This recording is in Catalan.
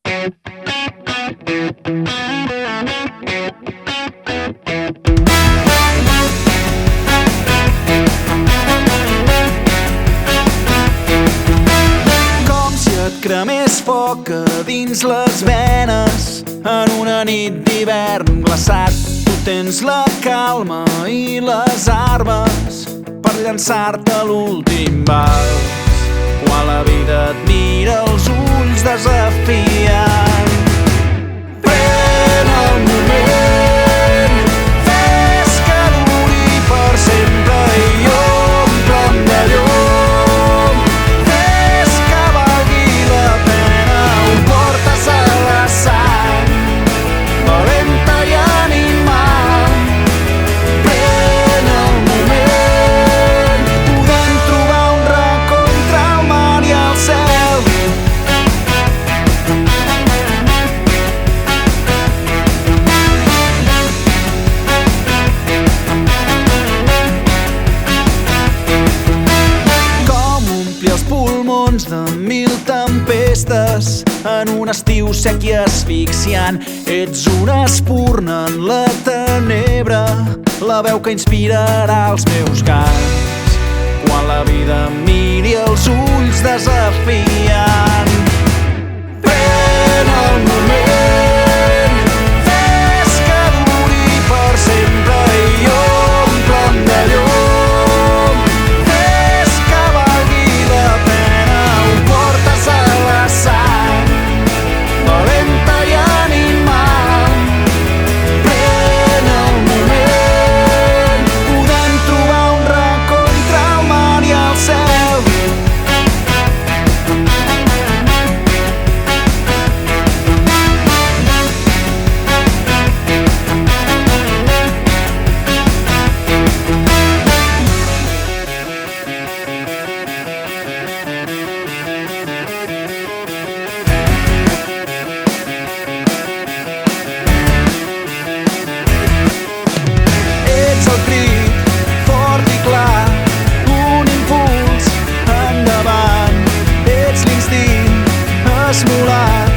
Com si et cremés foc a dins les venes en una nit d'hivern glaçat. Tu tens la calma i les armes per llançar-te l'últim vals. Quan la vida et mira els ulls desafiant, pren el moment, fes que duri per sempre i omple'm de llum. Fes que valgui la pena, ho portes a la sang, valenta i animal. Pren el moment, podem trobar un racó entre el mar i el cel. Com omplir els pulmons de mil tempestes en un estiu sec i asfixiant. Ets una espurna en la tenebra, la veu que inspirarà els meus cants. Quan la vida em miri els ulls desafiant, pren el moment, fes que duri per sempre i omple'm de llum. Fes que valgui la pena, ho portes a la sang, valenta i animal. Pren el moment, podem trobar un racó entre el mar i el cel. Ets el crit fort i clar, un impuls endavant. Ets l'instint esmolat